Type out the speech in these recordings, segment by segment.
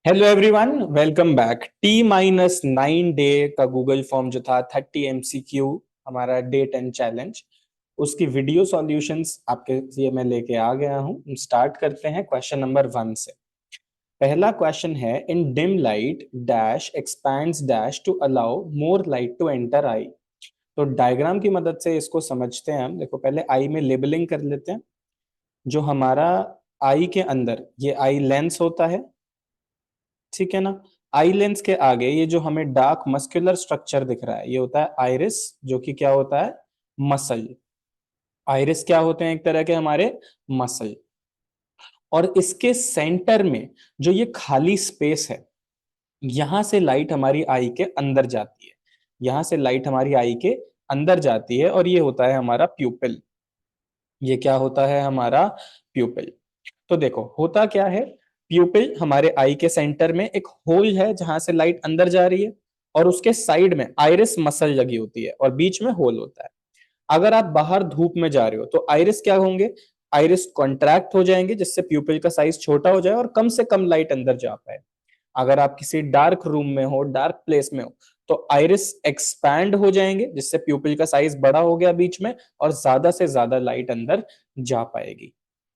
Hello everyone, welcome back. T-9 day का Google form जो था 30 MCQ, हमारा डे 10 चैलेंज, उसकी वीडियो सॉल्यूशंस आपके लिए मैं लेके आ गया हूं। स्टार्ट करते हैं क्वेश्चन नंबर 1 से। पहला क्वेश्चन है, in dim light dash expands dash to allow more light to enter eye. तो डायग्राम की मदद से इसको समझते हैं हम। देखो, पहले आई में लेबलिंग कर लेते हैं। जो हमारा आई के अंदर ये आई लेंस होता है, ठीक है ना। आई लेंस के आगे ये जो हमें डार्क मस्कुलर स्ट्रक्चर दिख रहा है, ये होता है आइरिस, जो कि क्या होता है, मसल। आइरिस क्या होते हैं, एक तरह के हमारे मसल। और इसके सेंटर में जो ये खाली स्पेस है, यहां से लाइट हमारी आई के अंदर जाती है। यहां से लाइट हमारी आई के अंदर जाती है और ये होता है हमारा प्यूपिल। ये क्या होता है, हमारा प्यूपिल। तो देखो होता क्या है, प्यूपिल हमारे आई के सेंटर में एक होल है जहां से लाइट अंदर जा रही है, और उसके साइड में आइरिस मसल लगी होती है और बीच में होल होता है। अगर आप बाहर धूप में जा रहे हो तो आइरिस क्या होंगे, आइरिस कॉन्ट्रैक्ट हो जाएंगे, जिससे प्यूपिल का साइज छोटा हो जाए और कम से कम लाइट अंदर जा पाए। अगर आप किसी डार्क रूम में हो, डार्क प्लेस में हो, तो आइरिस एक्सपैंड हो जाएंगे, जिससे प्यूपिल का साइज बड़ा हो गया बीच में, और ज्यादा से ज्यादा लाइट अंदर जा पाएगी।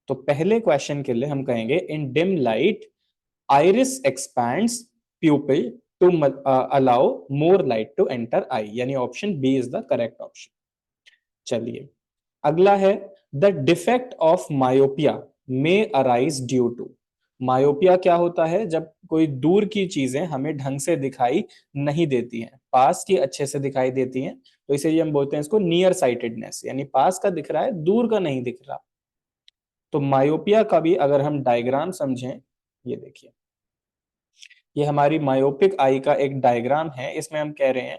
तो पहले क्वेश्चन के लिए हम कहेंगे, in dim light iris expands pupil to allow more light to enter eye, यानी option B is the correct option. चलिए, अगला है, the defect of myopia may arise due to. Myopia क्या होता है, जब कोई दूर की चीजें हमें ढंग से दिखाई नहीं देती हैं, पास की अच्छे से दिखाई देती हैं, तो इसीलिए हम बोलते हैं इसको नियर साइटेडनेस, यानी पास का दिख रहा है, दूर का नहीं दिख रहा। तो मायोपिया का भी अगर हम डायग्राम समझें, ये देखिए, ये हमारी मायोपिक आई का एक डायग्राम है। इसमें हम कह रहे हैं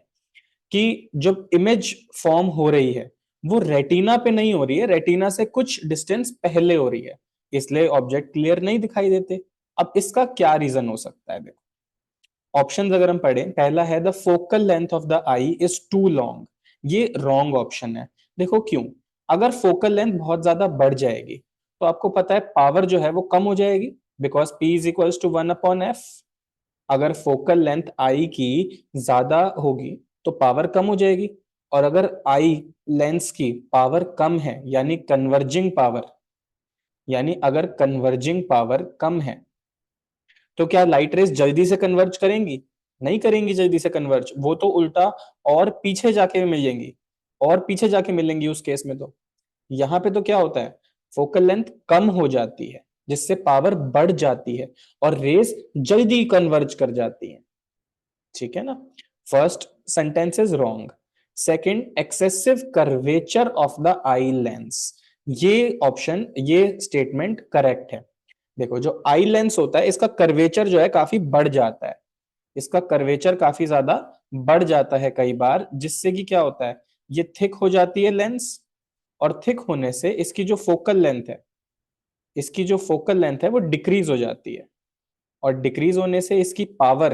कि जब इमेज फॉर्म हो रही है, वो रेटिना पे नहीं हो रही है, रेटिना से कुछ डिस्टेंस पहले हो रही है, इसलिए ऑब्जेक्ट क्लियर नहीं दिखाई देते। अब इसका क्या रीजन हो सकता है, देखो ऑप्शंस अगर हम पढ़ें, पहला है, the focal length of the eye is too long. ये रॉन्ग ऑप्शन है। देखो क्यों, अगर फोकल लेंथ बहुत ज्यादा बढ़ जाएगी तो आपको पता है पावर जो है वो कम हो जाएगी, because P is equals to 1/f। अगर फोकल लेंथ आई की ज्यादा होगी तो पावर कम हो जाएगी, और अगर आई लेंस की पावर कम है, यानी कन्वर्जिंग पावर, यानी अगर कन्वर्जिंग पावर कम है, तो क्या लाइट रेस जल्दी से कन्वर्ज करेंगी? नहीं करेंगी जल्दी से कन्वर्ज, वो तो उल्टा और पीछे जाके मिलेंगी, और पीछे जाके मिलेंगी उस केस में। तो यहाँ पे तो क्या होता है, फोकल लेंथ कम हो जाती है, जिससे पावर बढ़ जाती है और रेस जल्दी कन्वर्ज कर जाती है, ठीक है ना। First sentence is wrong. Second, excessive curvature of the eye lens, ये ऑप्शन, ये स्टेटमेंट करेक्ट है। देखो, जो आई लेंस होता है इसका कर्वेचर जो है काफी बढ़ जाता है, इसका कर्वेचर काफी ज्यादा बढ़ जाता है कई बार, जिससे कि क्या होता है, ये थिक हो जाती है लेंस, और थिक होने से इसकी जो फोकल लेंथ है, इसकी जो फोकल लेंथ है वो डिक्रीज हो जाती है, और डिक्रीज होने से इसकी पावर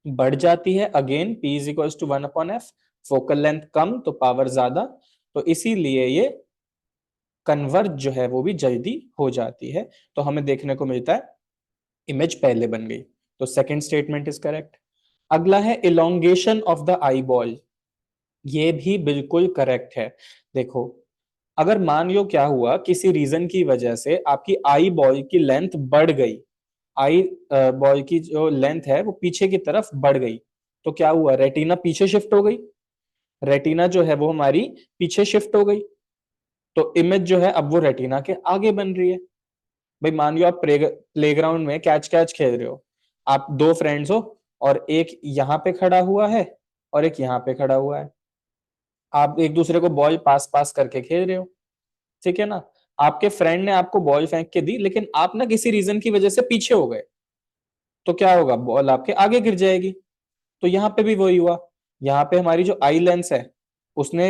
बढ़ जाती है। Again P is equals to 1/f, focal length कम तो पावर ज्यादा, तो इसीलिए ये कन्वर्ज जो है वो भी जल्दी हो जाती है। तो हमें देखने को मिलता है इमेज पहले बन गई, तो सेकंड स्टेटमेंट इज करेक्ट। अगला है, elongation of the eye ball, ये भी बिल्कुल करेक्ट है। देखो, अगर मान लो क्या हुआ, किसी रीजन की वजह से आपकी आई बॉल की लेंथ बढ़ गई, आई बॉल की जो लेंथ है वो पीछे की तरफ बढ़ गई, तो क्या हुआ, रेटिना पीछे शिफ्ट हो गई, रेटिना जो है वो हमारी पीछे शिफ्ट हो गई, तो इमेज जो है अब वो रेटिना के आगे बन रही है। भाई मान लो आप प्लेग्राउंड में कैच कैच खेल रहे हो, आप दो फ्रेंड्स हो, और एक यहाँ पे खड़ा हुआ है और एक यहाँ पे खड़ा हुआ है, आप एक दूसरे को बॉल पास पास करके खेल रहे हो, ठीक है ना। आपके फ्रेंड ने आपको बॉल फेंक के दी, लेकिन आप ना किसी रीजन की वजह से पीछे हो गए, तो क्या होगा, बॉल आपके आगे गिर जाएगी। तो यहाँ पे भी वही हुआ, यहाँ पे हमारी जो आई लेंस है उसने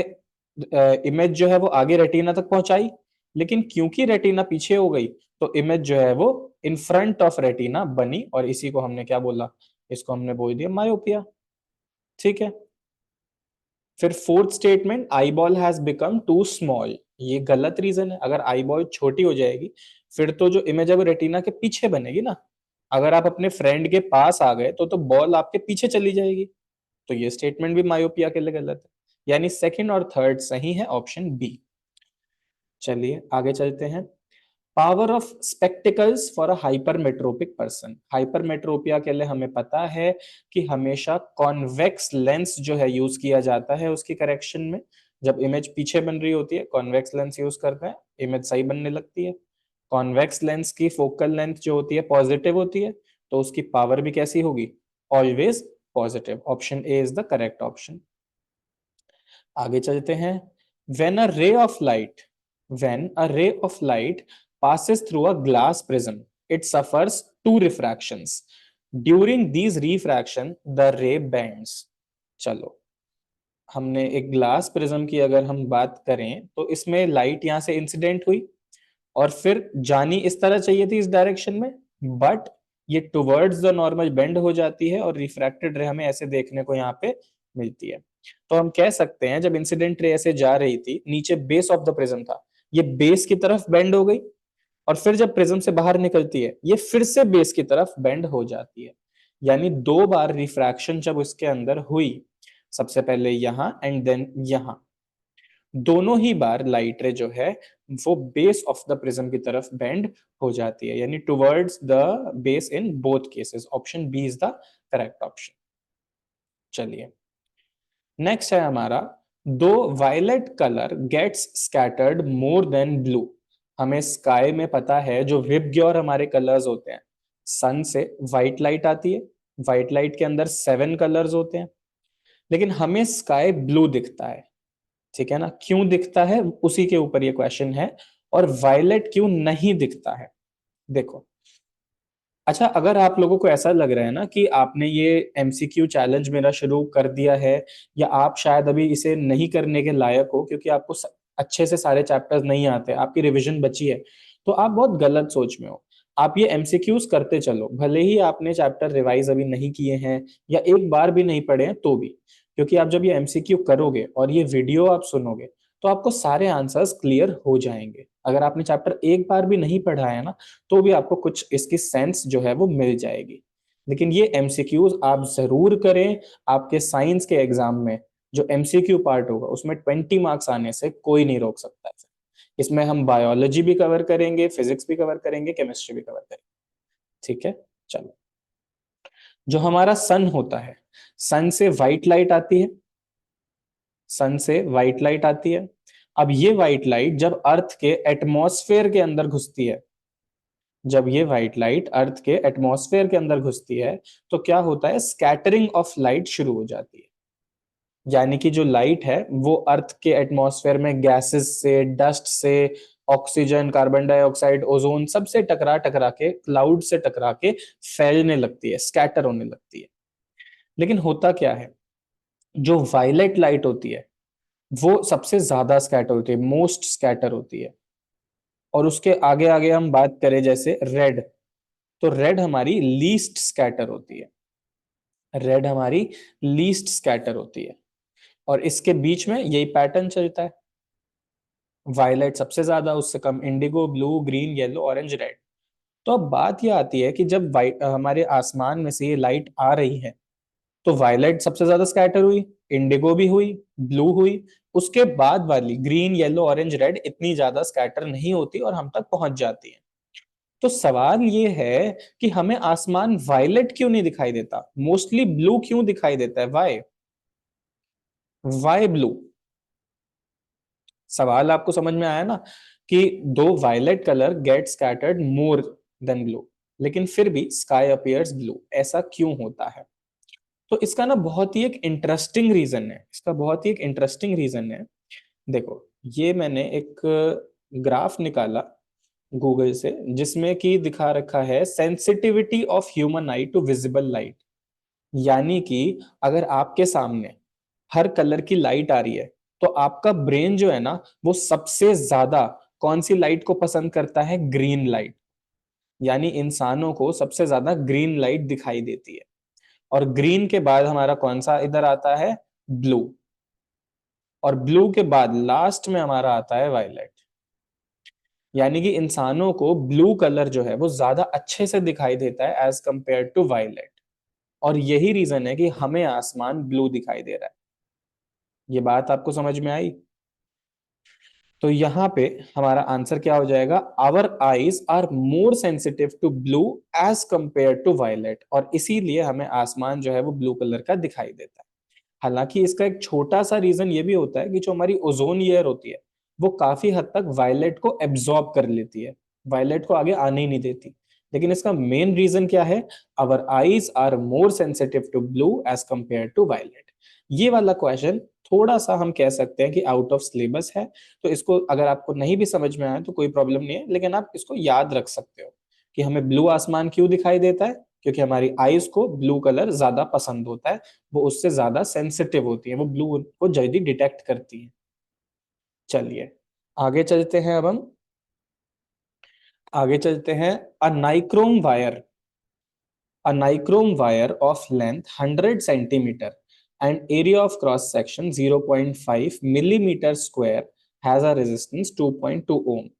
इमेज जो है वो आगे रेटिना तक पहुंचाई, लेकिन क्योंकि रेटिना पीछे हो गई तो इमेज जो है वो इन फ्रंट ऑफ रेटिना बनी, और इसी को हमने क्या बोला, इसको हमने बोल दिया मायोपिया, ठीक है। फिर fourth statement, eye ball has become too small, ये गलत रीजन है। अगर आई बॉल छोटी हो जाएगी फिर तो जो इमेज है वो रेटिना के पीछे बनेगी ना, अगर आप अपने फ्रेंड के पास आ गए तो बॉल आपके पीछे चली जाएगी। तो ये स्टेटमेंट भी मायोपिया के लिए गलत है, यानी सेकंड और थर्ड सही है, ऑप्शन बी। चलिए आगे चलते हैं। Power of spectacles for a hypermetropic person. Hypermetropia के लिए हमें पता है कि हमेशा कॉन्वेक्स लेंस जो है यूज किया जाता है उसकी करेक्शन में। जब इमेज पीछे बन रही होती है कॉन्वेक्स लेंस यूज करते हैं, इमेज सही बनने लगती है। कॉन्वेक्स लेंस की फोकल लेंथ जो होती है पॉजिटिव होती है, तो उसकी पावर भी कैसी होगी, always positive. Option A is the correct option. आगे चलते हैं। When a ray of light when a ray of light passes through a glass prism, it suffers two refractions. During these refraction, the ray bends. चलो, हमने एक glass prism की अगर हम बात करें तो इसमें लाइट यहां से इंसिडेंट हुई और फिर जानी इस तरह चाहिए थी, इस डायरेक्शन में, बट ये टुवर्ड्स द नॉर्मल बेंड हो जाती है और रिफ्रैक्टेड रे हमें ऐसे देखने को यहाँ पे मिलती है। तो हम कह सकते हैं जब इंसिडेंट रे ऐसे जा रही थी, नीचे बेस ऑफ द प्रिज्म था, ये बेस की तरफ बेंड हो गई और फिर जब प्रिज्म से बाहर निकलती है ये फिर से बेस की तरफ बेंड हो जाती है। यानी दो बार रिफ्रैक्शन जब उसके अंदर हुई, सबसे पहले यहां एंड देन यहां, दोनों ही बार लाइट रे जो है वो बेस ऑफ द प्रिज्म की तरफ बेंड हो जाती है, यानी towards the base in both cases. Option B is the correct option. चलिए नेक्स्ट है हमारा, दो violet colour gets scattered more than blue. हमें स्काई में पता है जो विबग्योर हमारे कलर्स होते हैं, सन से व्हाइट लाइट आती है, व्हाइट लाइट के अंदर 7 कलर्स होते हैं, लेकिन हमें स्काई ब्लू दिखता है। ठीक है ना, क्यों दिखता है उसी के ऊपर ये क्वेश्चन है। और वायलेट क्यों नहीं दिखता है, देखो। अच्छा, अगर आप लोगों को ऐसा लग रहा है ना कि आपने ये एमसीक्यू चैलेंज मेरा शुरू कर दिया है, या आप शायद अभी इसे नहीं करने के लायक हो क्योंकि आपको अच्छे से सारे चैप्टर्स नहीं आते, आपकी रिवीजन बची है, तो आप बहुत गलत सोच में हो। आप ये एमसीक्यूज करते चलो, भले ही आपने चैप्टर रिवाइज अभी नहीं किए हैं या एक बार भी नहीं पढ़े हैं तो भी, क्योंकि आप जब ये एमसीक्यू करोगे और ये वीडियो आप सुनोगे तो आपको सारे आंसर्स क्लियर हो जाएंगे। अगर आपने चैप्टर एक बार भी नहीं पढ़ा है ना, तो भी आपको कुछ इसकी सेंस जो है वो मिल जाएगी। लेकिन ये एमसीक्यूज आप जरूर करें। आपके साइंस के एग्जाम में जो एमसीक्यू पार्ट होगा उसमें 20 मार्क्स आने से कोई नहीं रोक सकता है। इसमें हम बायोलॉजी भी कवर करेंगे, फिजिक्स भी कवर करेंगे, केमिस्ट्री भी कवर करेंगे। ठीक है, चलो। जो हमारा सन होता है, सन से व्हाइट लाइट आती है, सन से व्हाइट लाइट आती है। अब ये व्हाइट लाइट जब अर्थ के एटमॉस्फेयर के अंदर घुसती है, जब ये व्हाइट लाइट अर्थ के एटमॉस्फेयर के अंदर घुसती है, तो क्या होता है, स्कैटरिंग ऑफ लाइट शुरू हो जाती है। यानी कि जो लाइट है वो अर्थ के एटमॉस्फेयर में गैसेस से, डस्ट से, ऑक्सीजन, कार्बन डाइऑक्साइड, ओजोन सबसे टकरा टकरा के, क्लाउड से टकरा के फैलने लगती है, स्कैटर होने लगती है। लेकिन होता क्या है, जो वायलेट लाइट होती है वो सबसे ज्यादा स्कैटर होती है, मोस्ट स्कैटर होती है। और उसके आगे आगे हम बात करें जैसे रेड, तो रेड हमारी लीस्ट स्कैटर होती है, रेड हमारी लीस्ट स्कैटर होती है। और इसके बीच में यही पैटर्न चलता है, वायलेट सबसे ज्यादा, उससे कम indigo, blue, green, yellow, orange, red. तो अब बात यह आती है कि जब हमारे आसमान में से ये लाइट आ रही है, तो वायलेट सबसे ज्यादा स्कैटर हुई, इंडिगो भी हुई, ब्लू हुई, उसके बाद वाली ग्रीन, येलो, ऑरेंज, रेड इतनी ज्यादा स्कैटर नहीं होती और हम तक पहुंच जाती है। तो सवाल ये है कि हमें आसमान वायलेट क्यों नहीं दिखाई देता, मोस्टली ब्लू क्यों दिखाई देता है, वाई, वाई ब्लू। सवाल आपको समझ में आया ना, कि दो violet colour get scattered more than blue, लेकिन फिर भी स्काई अपीयर्स ब्लू, ऐसा क्यों होता है। तो इसका ना बहुत ही एक इंटरेस्टिंग रीजन है, इसका बहुत ही एक इंटरेस्टिंग रीजन है। देखो, ये मैंने एक ग्राफ निकाला गूगल से जिसमें कि दिखा रखा है sensitivity of human eye to visible light. यानी कि अगर आपके सामने हर कलर की लाइट आ रही है, तो आपका ब्रेन जो है ना वो सबसे ज्यादा कौन सी लाइट को पसंद करता है, ग्रीन लाइट। यानी इंसानों को सबसे ज्यादा ग्रीन लाइट दिखाई देती है। और ग्रीन के बाद हमारा कौन सा इधर आता है, ब्लू। और ब्लू के बाद लास्ट में हमारा आता है वायलेट। यानी कि इंसानों को ब्लू कलर जो है वो ज्यादा अच्छे से दिखाई देता है एज कंपेयर टू वायलेट, और यही रीजन है कि हमें आसमान ब्लू दिखाई दे रहा है। ये बात आपको समझ में आई? तो यहाँ पे हमारा आंसर क्या हो जाएगा, our eyes are more sensitive to blue as compare to violet, और इसीलिए हमें आसमान जो है वो ब्लू कलर का दिखाई देता है। हालांकि इसका एक छोटा सा रीजन ये भी होता है कि जो हमारी ओजोन लेयर होती है वो काफी हद तक वायलेट को एब्जॉर्ब कर लेती है, वायलेट को आगे आने ही नहीं देती। लेकिन इसका मेन रीजन क्या है, our eyes are more sensitive to blue as compare to violet. ये वाला क्वेश्चन थोड़ा सा हम कह सकते हैं कि आउट ऑफ सिलेबस है, तो इसको अगर आपको नहीं भी समझ में आया तो कोई प्रॉब्लम नहीं है, लेकिन आप इसको याद रख सकते हो कि हमें ब्लू आसमान क्यों दिखाई देता है, क्योंकि हमारी आईज को ब्लू कलर ज्यादा पसंद होता है, वो उससे ज्यादा सेंसिटिव होती है, वो ब्लू को जल्दी डिटेक्ट करती है। चलिए आगे चलते हैं, अब हम आगे चलते हैं। A nichrome wire, a nichrome wire of length 100 centimeter and area of cross section 0.5 millimeter square has a resistance 2.2 ohm.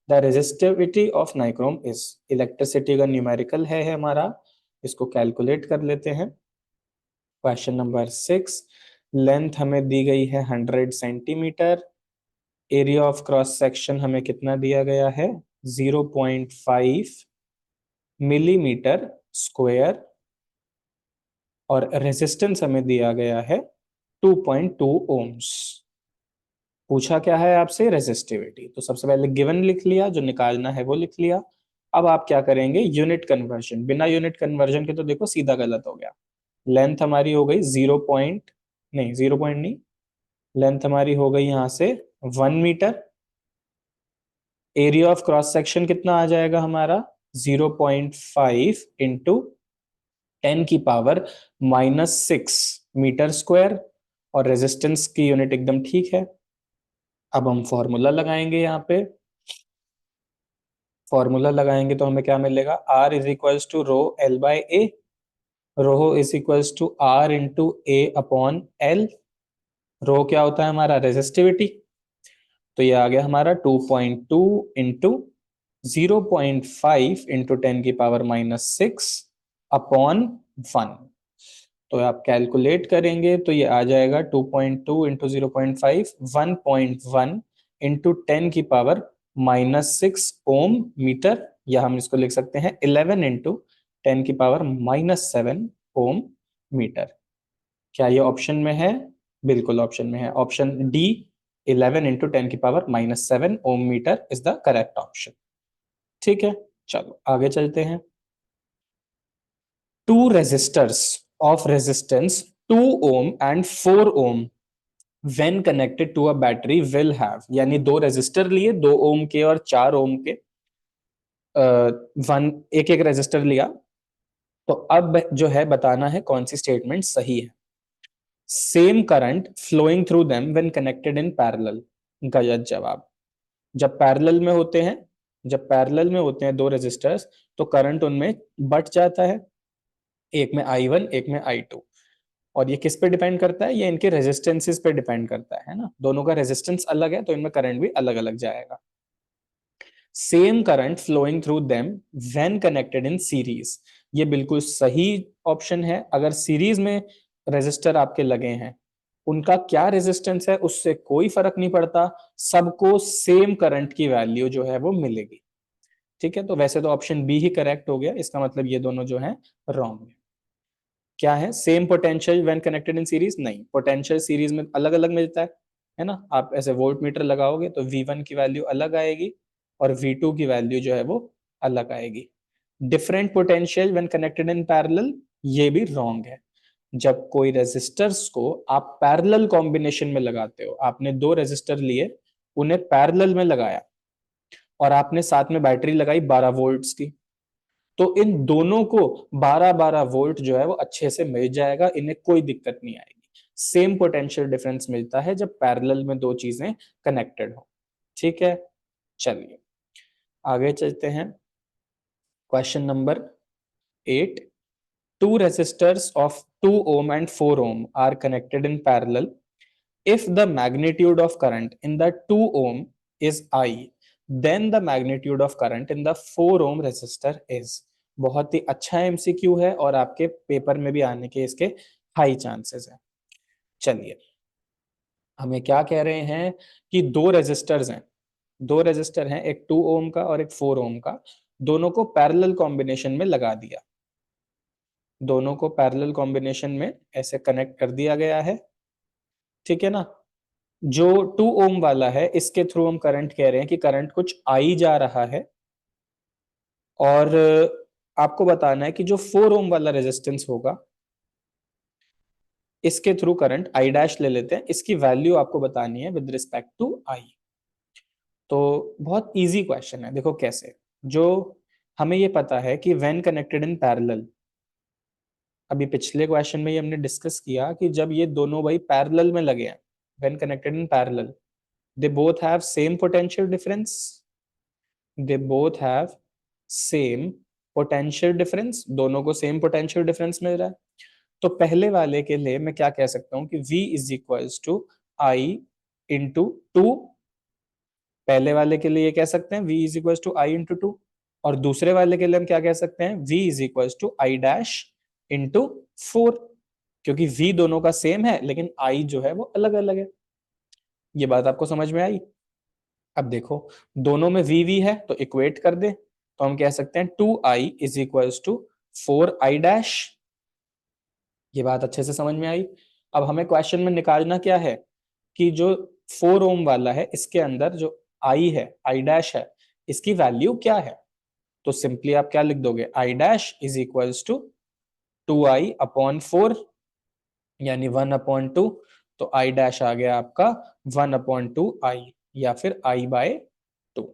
The resistivity of nichrome is, electricity का न्यूमेरिकल है हमारा, इसको कैलकुलेट कर लेते हैं। क्वेश्चन नंबर 6, लेंथ हमें दी गई है 100 centimetre, area of cross section हमें कितना दिया गया है, 0.5 मिलीमीटर स्क्वायर, और रेजिस्टेंस हमें दिया गया है 2.2 ओम्स। पूछा क्या है आपसे, रेजिस्टिविटी। तो सबसे पहले गिवन लिख लिया, जो निकालना है वो लिख लिया। अब आप क्या करेंगे, यूनिट कन्वर्जन। बिना यूनिट कन्वर्जन के तो देखो सीधा गलत हो गया। लेंथ हमारी हो गई 0 पॉइंट, नहीं 0 पॉइंट नहीं, लेंथ हमारी हो गई यहां से 1 metre. Area of cross section कितना आ जाएगा हमारा, 0.5 इंटू 10⁻⁻⁶ मीटर स्क्वायर, और रेजिस्टेंस की यूनिट एकदम ठीक है। अब हम फॉर्मूला लगाएंगे यहाँ पे, फॉर्मूला लगाएंगे तो हमें क्या मिलेगा, R is equals to rho L by A, rho is equals to R into A upon L. Rho क्या होता है हमारा, रेजिस्टिविटी। तो ये आ गया हमारा 2.2 इंटू 0.5 इंटू 10⁻⁻�6 अपॉन 1। तो आप कैलकुलेट करेंगे तो ये आ जाएगा 2.2 इंटू 0.5, 1.1 इंटू 10⁻⁻�6 ओम मीटर, या हम इसको लिख सकते हैं 11 इंटू 10⁻⁻7 ओम मीटर। क्या ये ऑप्शन में है, बिल्कुल ऑप्शन में है, option D 11 into 10⁻⁻7 ohm metre is the correct option. ठीक है, चलो आगे चलते हैं। Two resistors of resistance 2 ohm and 4 ohm when connected to a battery will have, यानी दो रेजिस्टर लिए, 2 ओम के और 4 ओम के, वन एक एक रेजिस्टर लिया। तो अब जो है बताना है कौन सी स्टेटमेंट सही है। Same current flowing through them when connected in parallel, गलत जवाब। जब पैरेलल में होते हैं, जब पैरेलल में होते हैं दो रेजिस्टर्स, तो करंट उनमें बट जाता है, एक में I1 एक में I2। और ये किस पे डिपेंड करता है, ये इनके रेजिस्टेंसेस पे डिपेंड करता है ना, दोनों का रेजिस्टेंस अलग है तो इनमें करंट भी अलग अलग जाएगा। Same current flowing through them when connected in series, ये बिल्कुल सही ऑप्शन है। अगर सीरीज में रेजिस्टर आपके लगे हैं, उनका क्या रेजिस्टेंस है उससे कोई फर्क नहीं पड़ता, सबको सेम करंट की वैल्यू जो है वो मिलेगी। ठीक है, तो वैसे तो ऑप्शन बी ही करेक्ट हो गया, इसका मतलब ये दोनों जो है रॉन्ग है। क्या है, same potential when connected in series, नहीं, पोटेंशियल सीरीज में अलग अलग मिलता है ना। आप ऐसे वोल्ट मीटर लगाओगे तो V1 की वैल्यू अलग आएगी और V2 की वैल्यू जो है वो अलग आएगी। Different potential when connected in parallel, ये भी रॉन्ग है। जब कोई रेजिस्टर्स को आप पैरेलल कॉम्बिनेशन में लगाते हो, आपने दो रेजिस्टर लिए, उन्हें पैरेलल में लगाया और आपने साथ में बैटरी लगाई 12 वोल्ट्स की, तो इन दोनों को 12-12 वोल्ट जो है वो अच्छे से मिल जाएगा, इन्हें कोई दिक्कत नहीं आएगी। सेम पोटेंशियल डिफरेंस मिलता है जब पैरेलल में दो चीजें कनेक्टेड हो। ठीक है, चलिए आगे चलते हैं। Question number 8, two resistors of 2 ohm and 4 ohm are connected in parallel. If the magnitude of current in the 2 ohm is I, then the magnitude of current in the 4 ohm resistor is. बहुत ही अच्छा MCQ है और आपके paper में भी आने के इसके हाई चांसेस है। चलिए, हमें क्या कह रहे हैं कि दो रेजिस्टर्स हैं, दो रेजिस्टर हैं, एक 2 ओम का और एक 4 ओम का, दोनों को पैरेलल कॉम्बिनेशन में लगा दिया, दोनों को पैरेलल कॉम्बिनेशन में ऐसे कनेक्ट कर दिया गया है, ठीक है ना। जो 2 ओम वाला है इसके थ्रू हम करंट कह रहे हैं कि करंट कुछ आई जा रहा है, और आपको बताना है कि जो 4 ओम वाला रेजिस्टेंस होगा इसके थ्रू करंट आई डैश ले लेते हैं, इसकी वैल्यू आपको बतानी है विद रिस्पेक्ट टू आई। तो बहुत इजी क्वेश्चन है, देखो कैसे। जो हमें ये पता है कि व्हेन कनेक्टेड इन पैरेलल, अभी पिछले क्वेश्चन में ये हमने डिस्कस किया कि जब ये दोनों भाई पैरेलल में लगे हैं, when connected in parallel, they both have same potential difference, they both have same potential difference, दोनों को सेम पोटेंशियल डिफरेंस मिल रहा है। तो पहले वाले के लिए मैं क्या कह सकता हूं कि V is equals to I into two, पहले वाले के लिए ये कह सकते हैं V is equals to I into two, और दूसरे वाले के लिए हम क्या कह सकते हैं V is equals to I dash into four, क्योंकि V दोनों का सेम है लेकिन I जो है वो अलग अलग है। ये बात आपको समझ में आई। अब देखो, दोनों में V है तो इक्वेट कर दे, तो हम कह सकते हैं 2i is equals to 4i dash. ये बात अच्छे से समझ में आई। अब हमें क्वेश्चन में निकालना क्या है कि जो 4 ओम वाला है इसके अंदर जो आई है, आई डैश है, इसकी वैल्यू क्या है। तो सिंपली आप क्या लिख दोगे, I dash is equals to 2i upon 4, यानी 1/2। तो आई डैश आ गया आपका 1/2i, या फिर i बाय 2।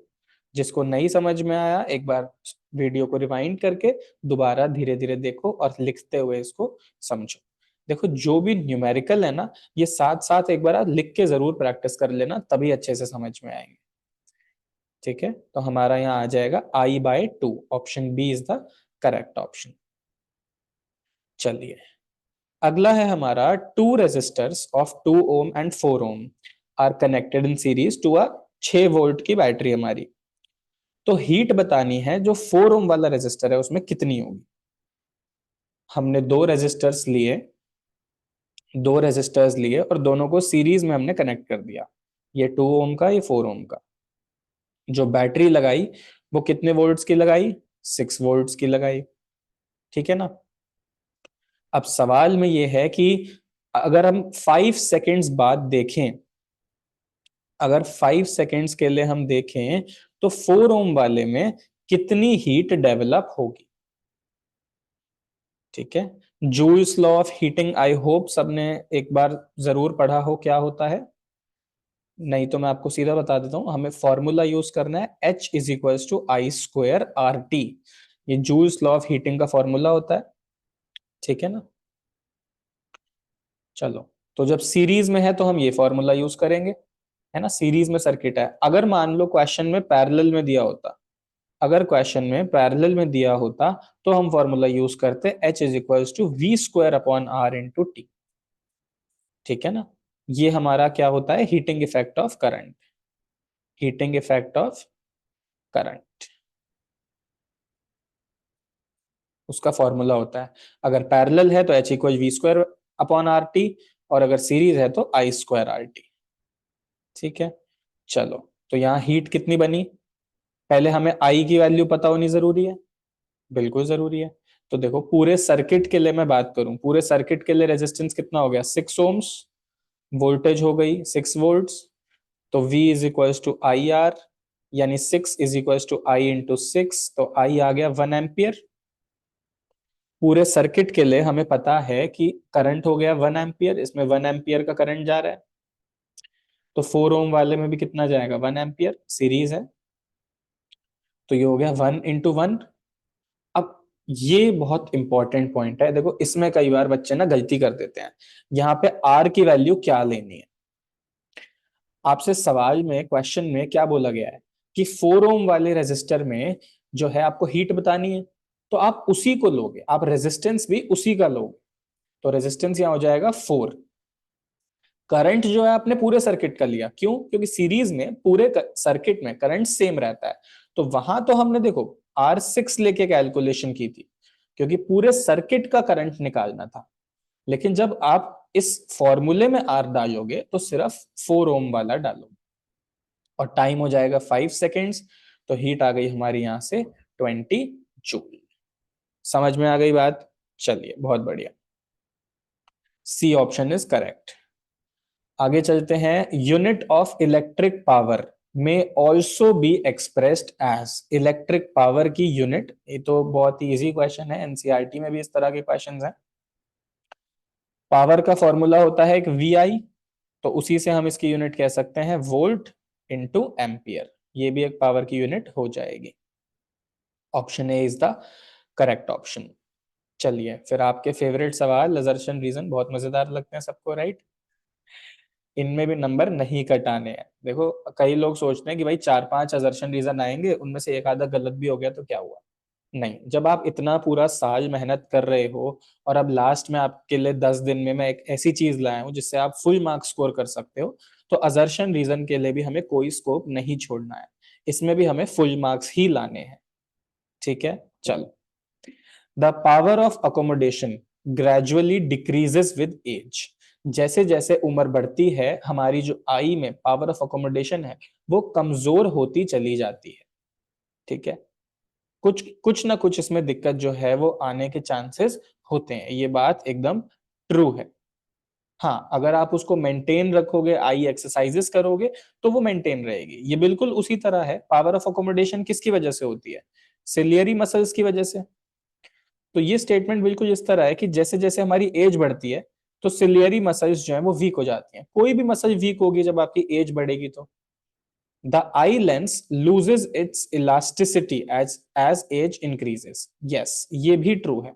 जिसको नहीं समझ में आया एक बार वीडियो को रिवाइंड करके दोबारा धीरे धीरे देखो और लिखते हुए इसको समझो। देखो, जो भी न्यूमेरिकल है ना, ये साथ साथ एक बार लिख के जरूर प्रैक्टिस कर लेना, तभी अच्छे से समझ में आएंगे। ठीक है, तो हमारा यहाँ आ जाएगा i by 2, option B is the correct option. चलिए, अगला है हमारा, two resistors of 2 ohm and 4 ohm are connected in series to a 6 volt की बैटरी हमारी। तो हीट बतानी है जो 4 ओम वाला रेजिस्टर है उसमें कितनी होगी। हमने दो रेजिस्टर्स लिए और दोनों को सीरीज में हमने कनेक्ट कर दिया, ये 2 ओम का, ये 4 ओम का। जो बैटरी लगाई वो कितने वोल्ट्स की लगाई, 6 वोल्ट्स की लगाई, ठीक है ना। अब सवाल में ये है कि अगर हम 5 सेकेंड्स बाद देखें, अगर 5 सेकेंड्स के लिए हम देखें तो 4 ओम वाले में कितनी हीट डेवलप होगी। ठीक है, joules law of heating I hope सबने एक बार जरूर पढ़ा हो क्या होता है, नहीं तो मैं आपको सीधा बता देता हूं। हमें फॉर्मूला यूज करना है H is equals to I square R T, ये जूल्स लॉ ऑफ हीटिंग का फॉर्मूला होता है, ठीक है ना। चलो, तो जब सीरीज में है तो हम ये फॉर्मूला यूज करेंगे, है ना, सीरीज में सर्किट है। अगर मान लो क्वेश्चन में पैरेलल में दिया होता, अगर क्वेश्चन में पैरेलल में दिया होता तो हम फॉर्मूला यूज करते H is equals to V square upon R into T, ठीक है ना। ये हमारा क्या होता है, heating effect of current, heating effect of current, उसका फॉर्मूला होता है। अगर पैरेलल है तो H equal V square upon R T, और अगर सीरीज है तो आई स्क्वायर आर टी, ठीक है। चलो, तो यहाँ हीट कितनी बनी, पहले हमें आई की वैल्यू पता होनी जरूरी है, बिल्कुल जरूरी है। तो देखो, पूरे सर्किट के लिए मैं बात करूं, पूरे सर्किट के लिए रेजिस्टेंस कितना हो गया, 6 ओम्स, वोल्टेज हो गई 6 वोल्ट्स, तो V is equals to I R, यानी 6 is equals to I into 6, तो आई आ गया 1 एम्पियर। पूरे सर्किट के लिए हमें पता है कि करंट हो गया 1 एम्पियर, इसमें 1 एम्पियर का करंट जा रहा है, तो 4 ओम वाले में भी कितना जाएगा, 1 एम्पियर, सीरीज है, तो ये हो गया 1 इंटू 1। अब ये बहुत इंपॉर्टेंट पॉइंट है, देखो इसमें कई बार बच्चे ना गलती कर देते हैं, यहाँ पे आर की वैल्यू क्या लेनी है। आपसे सवाल में, क्वेश्चन में क्या बोला गया है कि 4 ओम वाले रेजिस्टर में जो है आपको हीट बतानी है, तो आप उसी को लोगे, आप रेजिस्टेंस भी उसी का लोगे, तो रेजिस्टेंस यहां हो जाएगा 4। करंट जो है आपने पूरे सर्किट का लिया, क्यों? क्योंकि सीरीज में पूरे सर्किट में करंट सेम रहता है, तो वहां तो हमने देखो R6 लेके कैलकुलेशन की थी, क्योंकि पूरे सर्किट का करंट निकालना था। लेकिन जब आप इस फॉर्मूले में R डालोगे तो सिर्फ 4 ओम वाला डालोगे, और टाइम हो जाएगा 5 सेकेंड्स, तो हीट आ गई हमारी यहां से 20 जूल। समझ में आ गई बात? चलिए बहुत बढ़िया, सी ऑप्शन इज करेक्ट। आगे चलते हैं, यूनिट ऑफ इलेक्ट्रिक पावर में also be expressed as, electric power की यूनिट, ये तो बहुत ही इजी क्वेश्चन है, एनसीईआरटी में भी इस तरह के क्वेश्चन हैं। पावर का फॉर्मूला होता है एक VI, तो उसी से हम इसकी यूनिट कह सकते हैं वोल्ट इंटू एम्पियर, ये भी एक पावर की यूनिट हो जाएगी। Option A is the correct option. चलिए फिर आपके फेवरेट सवाल, असर्शन रीजन बहुत मजेदार लगते हैं सबको, राइट? इनमें भी नंबर नहीं कटाने हैं। देखो कई लोग सोचते हैं कि भाई 4-5 असर्शन रीजन आएंगे, उनमें से एक आधा गलत भी हो गया तो क्या हुआ। नहीं, जब आप इतना पूरा साल मेहनत कर रहे हो और अब लास्ट में आपके लिए 10 दिन में मैं एक ऐसी चीज लाया हूं जिससे आप फुल मार्क्स स्कोर कर सकते हो, तो असर्शन रीजन के लिए भी हमें कोई स्कोप नहीं छोड़ना है, इसमें भी हमें फुल मार्क्स ही लाने हैं। ठीक है, चलो। The power of accommodation gradually decreases with age, जैसे जैसे उम्र बढ़ती है हमारी जो आई में पावर ऑफ अकोमोडेशन है वो कमजोर होती चली जाती है। ठीक है, कुछ कुछ ना कुछ इसमें दिक्कत जो है वो आने के चांसेस होते हैं, ये बात एकदम ट्रू है। हाँ, अगर आप उसको मेंटेन रखोगे, आई एक्सरसाइजेस करोगे, तो वो मेंटेन रहेगी। ये बिल्कुल उसी तरह है, पावर ऑफ अकोमोडेशन किसकी वजह से होती है? सिलियरी मसल्स की वजह से। तो ये स्टेटमेंट बिल्कुल इस तरह है कि जैसे जैसे हमारी एज बढ़ती है तो सिलियरी मसल्स जो है वो वीक हो जाती हैं। कोई भी मसल वीक होगी जब आपकी एज बढ़ेगी तो। The eye lens loses its elasticity as age increases. Yes, ये भी ट्रू है,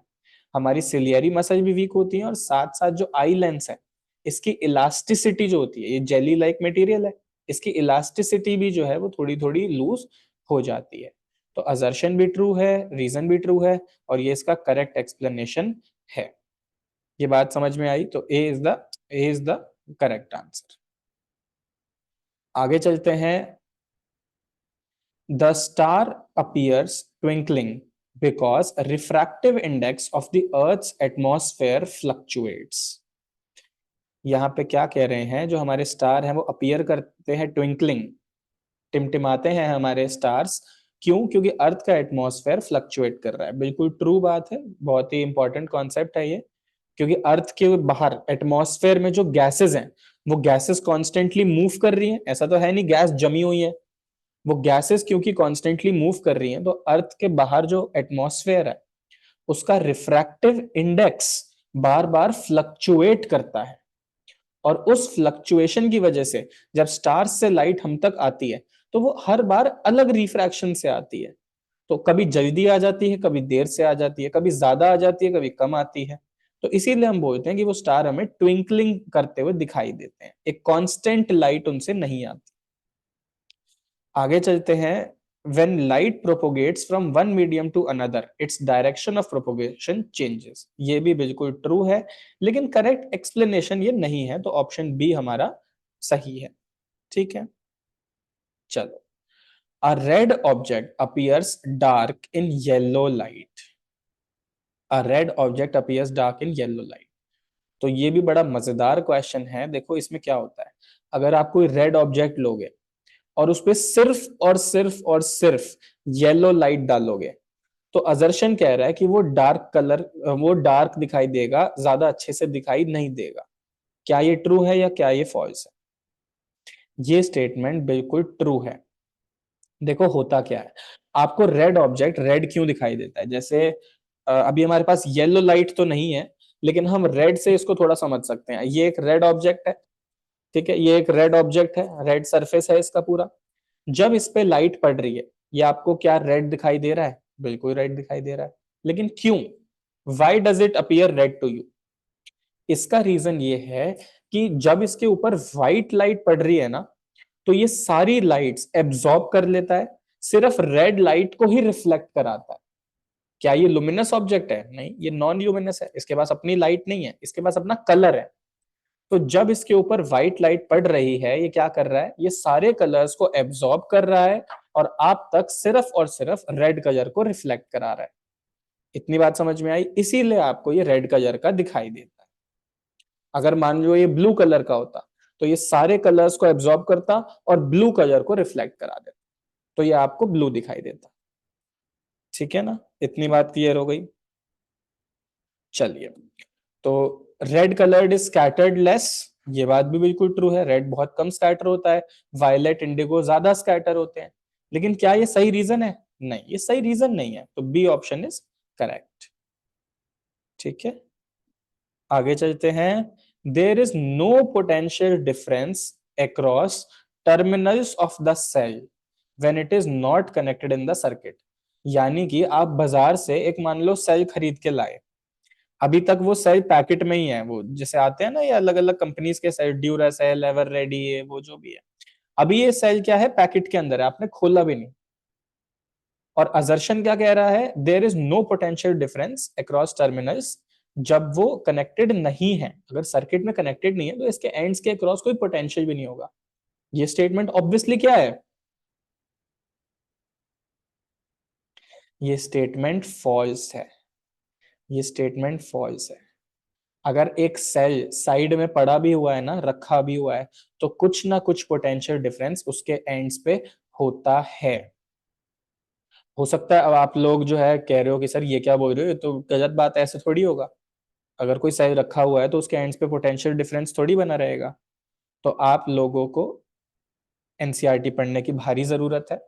हमारी सिलियरी मसल भी वीक होती है, और साथ साथ जो आई लेंस है इसकी इलास्टिसिटी जो होती है, ये जेली लाइक मटेरियल है, इसकी इलास्टिसिटी भी जो है वो थोड़ी थोड़ी लूज हो जाती है। तो असर्शन भी ट्रू है, रीजन भी ट्रू है, और ये इसका करेक्ट एक्सप्लेनेशन है। ये बात समझ में आई? तो A is the correct answer. आगे चलते हैं। The star appears twinkling because refractive index of the earth's atmosphere fluctuates. यहाँ पे क्या कह रहे हैं, जो हमारे स्टार हैं वो अपीयर करते हैं ट्विंकलिंग, टिमटिमाते हैं हमारे स्टार्स, क्यों? क्योंकि अर्थ का एटमॉस्फेयर फ्लक्चुएट कर रहा है। बिल्कुल ट्रू बात है, बहुत ही इंपॉर्टेंट कॉन्सेप्ट है ये, क्योंकि अर्थ के बाहर एटमॉस्फेयर में जो गैसेस हैं वो गैसेस कॉन्स्टेंटली मूव कर रही हैं, ऐसा तो है नहीं गैस जमी हुई है। वो गैसेस क्योंकि कॉन्स्टेंटली मूव कर रही हैं, तो अर्थ के बाहर जो एटमॉस्फेयर है उसका रिफ्रैक्टिव इंडेक्स बार बार फ्लक्चुएट करता है, और उस फ्लक्चुएशन की वजह से जब स्टार्स से लाइट हम तक आती है तो वो हर बार अलग रिफ्रैक्शन से आती है। तो कभी जल्दी आ जाती है, कभी देर से आ जाती है, कभी ज्यादा आ जाती है, कभी कम आती है। तो इसीलिए हम बोलते हैं कि वो स्टार हमें ट्विंकलिंग करते हुए दिखाई देते हैं, एक कांस्टेंट लाइट उनसे नहीं आती। आगे चलते हैं। when light propagates from one medium to another its direction of propagation changes, ये भी बिल्कुल ट्रू है, लेकिन करेक्ट एक्सप्लेनेशन ये नहीं है, तो ऑप्शन बी हमारा सही है। ठीक है, चलो। a red object appears dark in yellow light, a red object appears dark in yellow light, तो ये भी बड़ा मजेदार क्वेश्चन है। देखो इसमें क्या होता है, अगर आप कोई रेड ऑब्जेक्ट लोगे और उस पर सिर्फ येलो लाइट डालोगे, तो अजर्शन कह रहा है कि वो डार्क कलर, वो डार्क दिखाई देगा, ज्यादा अच्छे से दिखाई नहीं देगा। क्या ये ट्रू है या क्या ये फॉल्स है? ये स्टेटमेंट बिल्कुल ट्रू है। देखो होता क्या है, आपको रेड ऑब्जेक्ट रेड क्यों दिखाई देता है? जैसे अभी हमारे पास येलो लाइट तो नहीं है, लेकिन हम रेड से इसको थोड़ा समझ सकते हैं। ये एक रेड ऑब्जेक्ट है, ठीक है, ये एक रेड ऑब्जेक्ट है, रेड सरफेस है इसका पूरा। जब इस पे लाइट पड़ रही है, ये आपको क्या रेड दिखाई दे रहा है? बिल्कुल रेड दिखाई दे रहा है, लेकिन क्यों? Why does it appear red to you? इसका रीजन ये है कि जब इसके ऊपर व्हाइट लाइट पड़ रही है ना, तो ये सारी लाइट्स एब्जॉर्ब कर लेता है, सिर्फ रेड लाइट को ही रिफ्लेक्ट कराता है। क्या ये लुमिनस ऑब्जेक्ट है? नहीं, ये नॉन ल्यूमिनस है, इसके पास अपनी लाइट नहीं है, इसके पास अपना कलर है। तो जब इसके ऊपर व्हाइट लाइट पड़ रही है, ये क्या कर रहा है, ये सारे कलर्स को एब्जॉर्ब कर रहा है और आप तक सिर्फ और सिर्फ रेड कलर को रिफ्लेक्ट करा रहा है। इतनी बात समझ में आई, इसीलिए आपको ये रेड कलर का दिखाई देता है। अगर मान लो ये ब्लू कलर का होता तो ये सारे कलर्स को एब्जॉर्ब करता और ब्लू कलर को रिफ्लेक्ट करा देता, तो ये आपको ब्लू दिखाई देता। ठीक है ना, इतनी बात क्लियर हो गई। चलिए, तो red coloured is scattered less, ये बात भी बिल्कुल ट्रू है, रेड बहुत कम स्कैटर होता है, वायलेट इंडिगो ज्यादा स्कैटर होते हैं। लेकिन क्या ये सही रीजन है? नहीं, ये सही रीजन नहीं है, तो बी ऑप्शन इज करेक्ट। ठीक है, आगे चलते हैं। There is no potential difference across terminals of the cell when it is not connected in the circuit. यानी कि आप बाजार से एक मान लो सेल खरीद के लाए, अभी तक वो सेल पैकेट में ही है, वो जैसे आते हैं ना ये अलग अलग कंपनीज के cell, Duracell, Eveready, है वो जो भी है, अभी ये सेल क्या है, पैकेट के अंदर है, आपने खोला भी नहीं। और अजर्शन क्या कह रहा है, there is no potential difference across terminals, जब वो कनेक्टेड नहीं है, अगर सर्किट में कनेक्टेड नहीं है तो इसके एंड्स के अक्रॉस कोई पोटेंशियल भी नहीं होगा। ये स्टेटमेंट ऑब्वियसली क्या है, ये स्टेटमेंट फॉल्स है, ये स्टेटमेंट फॉल्स है। अगर एक सेल साइड में पड़ा भी हुआ है ना, रखा भी हुआ है, तो कुछ ना कुछ पोटेंशियल डिफरेंस उसके एंड्स पे होता है। हो सकता है अब आप लोग जो है कह रहे हो कि सर ये क्या बोल रहे हो, ये तो गलत बात है, ऐसे थोड़ी होगा। अगर कोई सेल रखा हुआ है तो उसके एंड्स पे पोटेंशियल डिफरेंस थोड़ी बना रहेगा। तो आप लोगों को एनसीईआरटी पढ़ने की भारी जरूरत है।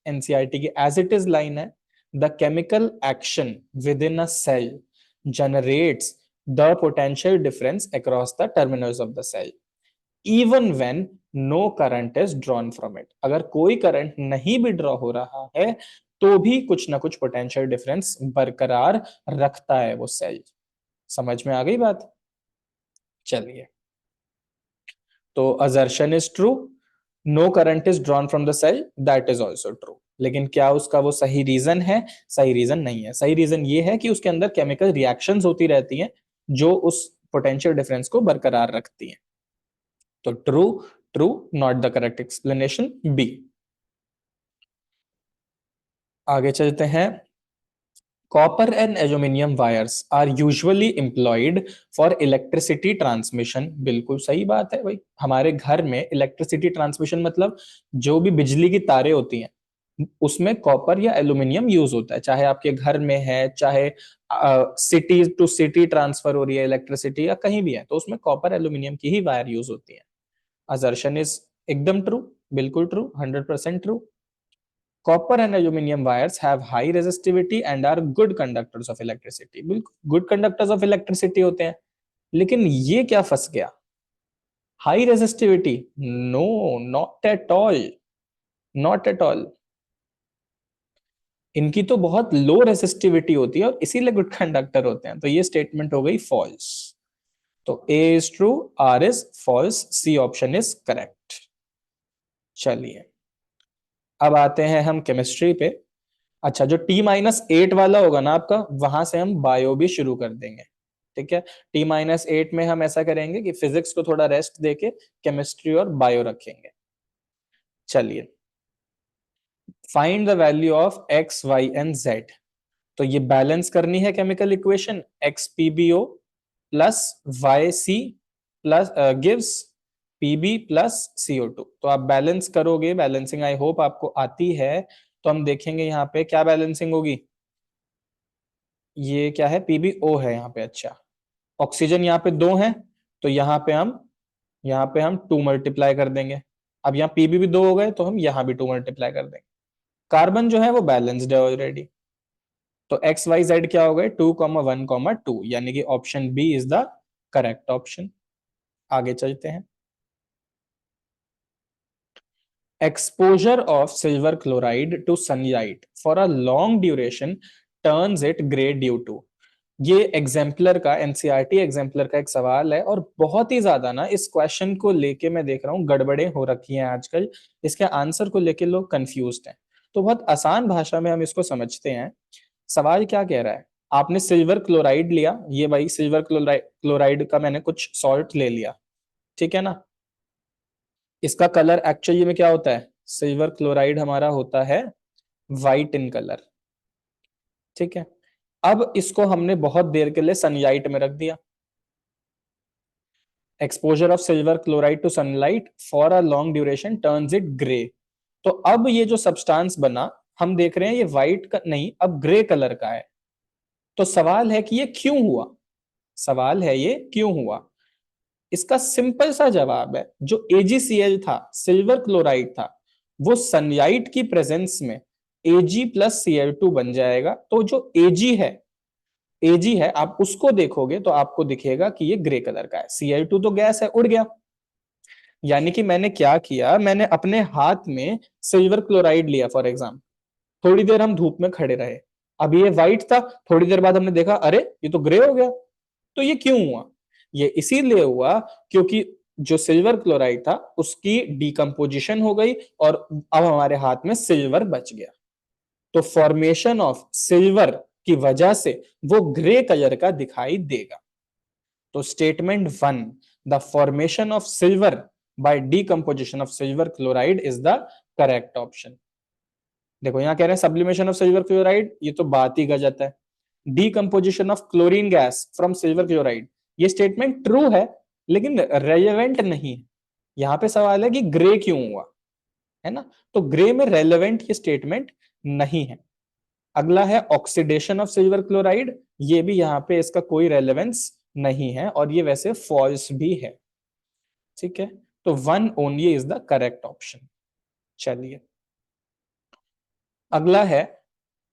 एनसीईआरटी की एज इट इज लाइन है, the chemical action within a cell generates the potential difference across the terminals of the cell even when no current is drawn from it. अगर कोई current नहीं भी draw हो रहा है तो भी कुछ ना कुछ पोटेंशियल डिफरेंस बरकरार रखता है वो सेल। समझ में आ गई बात? चलिए, तो assertion is true, no current is drawn from the cell, that is also true. लेकिन क्या उसका वो सही रीजन है? सही रीजन नहीं है। सही रीजन ये है कि उसके अंदर केमिकल रिएक्शंस होती रहती हैं जो उस पोटेंशियल डिफरेंस को बरकरार रखती हैं। तो true, true, not the correct explanation, B. आगे चलते हैं। Copper and aluminium wires are usually employed for electricity transmission. बिल्कुल सही बात है भाई, हमारे घर में इलेक्ट्रिसिटी ट्रांसमिशन मतलब जो भी बिजली की तारें होती हैं उसमें कॉपर या एल्यूमिनियम यूज होता है, चाहे आपके घर में है, चाहे सिटी टू सिटी ट्रांसफर हो रही है इलेक्ट्रिसिटी, या कहीं भी है, तो उसमें कॉपर एल्यूमिनियम की ही वायर यूज होती है। असर्शन इज एकदम ट्रू, बिल्कुल true, 100% true. Copper and aluminum wires have high resistivity and are good conductors of electricity. बिल्कुल good conductors of electricity होते हैं। लेकिन ये क्या फंस गया, high resistivity? No, not at all, not at all. इनकी तो बहुत लो रेजिस्टिविटी होती है और इसीलिए गुड कंडक्टर होते हैं, तो ये स्टेटमेंट हो गई फॉल्स। तो A is true, R is false, C option is correct. चलिए, अब आते हैं हम केमिस्ट्री पे। अच्छा, जो T-8 वाला होगा ना आपका, वहां से हम बायो भी शुरू कर देंगे। ठीक है, T-8 में हम ऐसा करेंगे कि फिजिक्स को थोड़ा रेस्ट देके केमिस्ट्री और बायो रखेंगे। चलिए, find the value of x y and z. तो ये बैलेंस करनी है chemical equation, x PbO plus y C plus gives Pb plus CO2। तो आप बैलेंस करोगे, बैलेंसिंग आई होप आपको आती है। तो हम देखेंगे यहाँ पे क्या बैलेंसिंग होगी। ये क्या है, PbO है यहाँ पे। अच्छा, ऑक्सीजन यहाँ पे 2 है, तो यहाँ पे हम 2 मल्टीप्लाई कर देंगे। अब यहाँ Pb भी 2 हो गए, तो हम यहाँ भी 2 मल्टीप्लाई कर देंगे। कार्बन जो है वो बैलेंस्ड है ऑलरेडी, तो एक्स वाई जेड क्या हो गए, 2,1,2, यानी कि option B is the correct option. आगे चलते हैं। Exposure of silver chloride to sunlight for a long duration turns it grey due to. ये एग्जाम्पलर का, एनसीईआरटी एग्जाम्पलर का एक सवाल है, और बहुत ही ज्यादा ना इस क्वेश्चन को लेके मैं देख रहा हूँ गड़बड़े हो रखी हैं आजकल, इसके आंसर को लेके लोग कंफ्यूज्ड हैं। तो बहुत आसान भाषा में हम इसको समझते हैं। सवाल क्या कह रहा है, आपने सिल्वर क्लोराइड लिया, ये भाई सिल्वर क्लोराइड का मैंने कुछ सॉल्ट ले लिया, ठीक है ना। इसका कलर एक्चुअली में क्या होता है, सिल्वर क्लोराइड हमारा होता है वाइट इन कलर। ठीक है, अब इसको हमने बहुत देर के लिए सनलाइट में रख दिया। Exposure of silver chloride to sunlight for a long duration turns it grey. तो अब ये जो सब्सटेंस बना, हम देख रहे हैं ये व्हाइट का नहीं, अब ग्रे कलर का है। तो सवाल है कि ये क्यों हुआ, सवाल है ये क्यों हुआ। इसका सिंपल सा जवाब है, जो AgCl था, सिल्वर क्लोराइड था, वो सनलाइट की प्रेजेंस में Ag+Cl2 बन जाएगा। तो जो Ag है आप उसको देखोगे तो आपको दिखेगा कि ये ग्रे कलर का है। Cl2 तो गैस है, उड़ गया। यानी कि मैंने क्या किया, मैंने अपने हाथ में सिल्वर क्लोराइड लिया फॉर एग्जाम्पल, थोड़ी देर हम धूप में खड़े रहे, अब ये व्हाइट था, थोड़ी देर बाद हमने देखा अरे ये तो ग्रे हो गया। तो ये क्यों हुआ, ये इसीलिए हुआ क्योंकि जो सिल्वर क्लोराइड था उसकी डिकम्पोजिशन हो गई और अब हमारे हाथ में सिल्वर बच गया। तो फॉर्मेशन ऑफ सिल्वर की वजह से वो ग्रे कलर का दिखाई देगा। तो statement 1, the formation of silver by decomposition of silver chloride is the correct option. देखो यहां कह रहे हैं सब्लिमेशन ऑफ सिल्वर क्लोराइड, ये तो बात ही गलत है। Decomposition of chlorine gas from silver chloride, ये स्टेटमेंट ट्रू है लेकिन रेलेवेंट नहीं है। यहां पे सवाल है कि ग्रे क्यों हुआ, है ना। तो ग्रे में रेलेवेंट ये स्टेटमेंट नहीं है। अगला है ऑक्सीडेशन ऑफ सिल्वर क्लोराइड, ये भी यहां पे इसका कोई रेलेवेंस नहीं है और ये वैसे फॉल्स भी है। ठीक है, तो 1 only is the correct option. चलिए अगला है,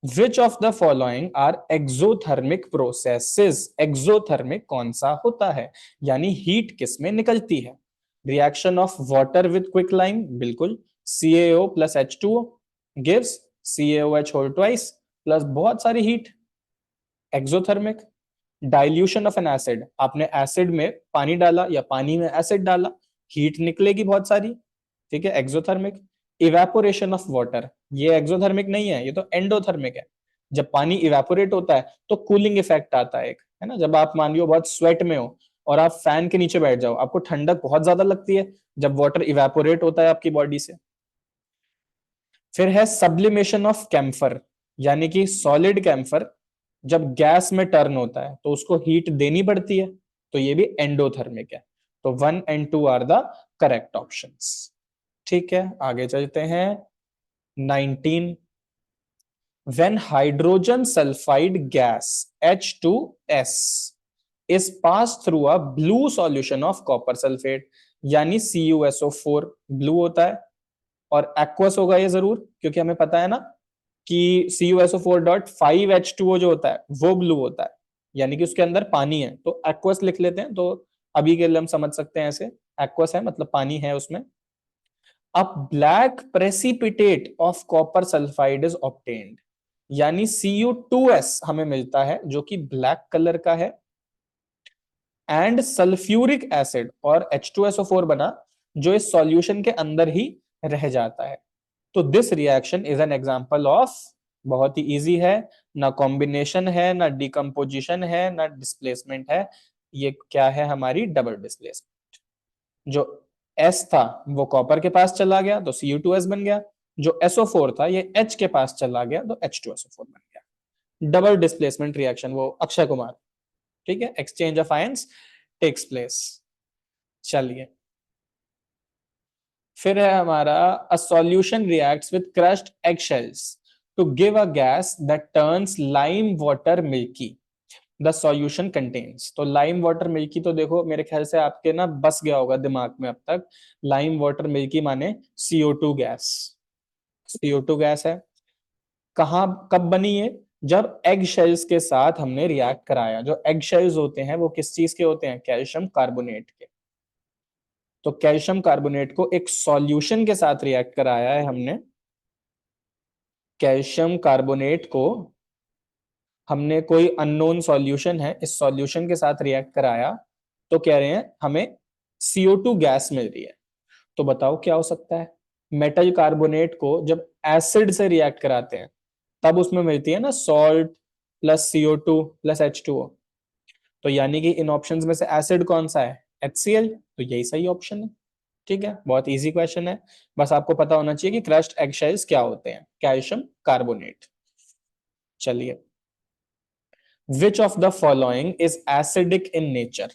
which of the following are exothermic processes. Exothermic कौन सा होता है, यानी हीट किस में निकलती है। Reaction of water with quick lime, बिल्कुल। CaO plus H2O gives CaOH whole twice plus बहुत सारी heat, exothermic. Dilution of an acid, आपने एसिड में पानी डाला या पानी में एसिड डाला, हीट निकलेगी बहुत सारी, ठीक है, एक्सोथर्मिक। इवेपोरेशन ऑफ वाटर, ये एक्सोथर्मिक नहीं है, ये तो एंडोथर्मिक है। जब पानी इवेपोरेट होता है तो कूलिंग इफेक्ट आता है एक, है ना। जब आप मान लो बहुत स्वेट में हो और आप फैन के नीचे बैठ जाओ, आपको ठंडक बहुत ज्यादा लगती है जब वाटर इवेपोरेट होता है आपकी बॉडी से। फिर है सब्लिमेशन ऑफ कैम्फर, यानी कि सॉलिड कैम्फर जब गैस में टर्न होता है तो उसको हीट देनी पड़ती है, तो ये भी एंडोथर्मिक है। तो 1 and 2 are the correct options. ठीक है, आगे चलते हैं। 19, when hydrogen sulfide gas H2S is passed through a blue solution of copper sulfate, यानी CuSO4 ब्लू होता है और एक्वस होगा ये जरूर, क्योंकि हमें पता है ना कि CuSO4.5H2O जो होता है वो ब्लू होता है, यानी कि उसके अंदर पानी है, तो एक्वस लिख लेते हैं। तो अभी के लिए हम समझ सकते हैं ऐसे, एक्वस है मतलब पानी है उसमें। अब black precipitate of copper sulphide is obtained, यानी Cu2S हमें मिलता है जो कि ब्लैक कलर का है, एंड सल्फ्यूरिक एसिड और H2SO4 बना जो इस सॉल्यूशन के अंदर ही रह जाता है। तो this reaction is an example of, बहुत ही इजी है, ना कॉम्बिनेशन है, ना डिकम्पोजिशन है, ना डिस्प्लेसमेंट है, ये क्या है हमारी डबल डिस्प्लेसमेंट। जो S था वो कॉपर के पास चला गया तो Cu2S बन गया, जो SO4 था ये H के पास चला गया तो H2SO4 बन गया। डबल डिस्प्लेसमेंट रिएक्शन, वो अक्षय कुमार, ठीक है, exchange of ions takes place. चलिए फिर है हमारा, a solution reacts with crushed egg shells to give a gas that turns lime water milky, the solution contains. तो लाइम वाटर मिल्की, तो देखो मेरे ख्याल से आपके ना बस गया होगा दिमाग में अब तक, लाइम वाटर मिल्की माने CO2 गैस। CO2 गैस है, कहाँ कब बनी है, जब एग शेल्स के साथ हमने रिएक्ट कराया। जो एग शेल्स होते हैं वो किस चीज के होते हैं, कैल्शियम कार्बोनेट के। तो कैल्शियम कार्बोनेट को एक सॉल्यूशन के साथ रिएक्ट कराया है हमने, कैल्शियम कार्बोनेट को हमने कोई अननोन सॉल्यूशन है इस सॉल्यूशन के साथ रिएक्ट कराया, तो कह रहे हैं हमें CO2 गैस मिल रही है। तो बताओ क्या हो सकता है, मेटल कार्बोनेट को जब एसिड से रिएक्ट कराते हैं तब उसमें मिलती है ना salt plus CO2 plus H2O। तो यानी कि इन ऑप्शंस में से एसिड कौन सा है, HCl, तो यही सही ऑप्शन है। ठीक है, बहुत इजी क्वेश्चन है, बस आपको पता होना चाहिए कि क्रश्ड एगशेल्स क्या होते हैं, कैल्शियम कार्बोनेट। चलिए, विच of the following is acidic in nature.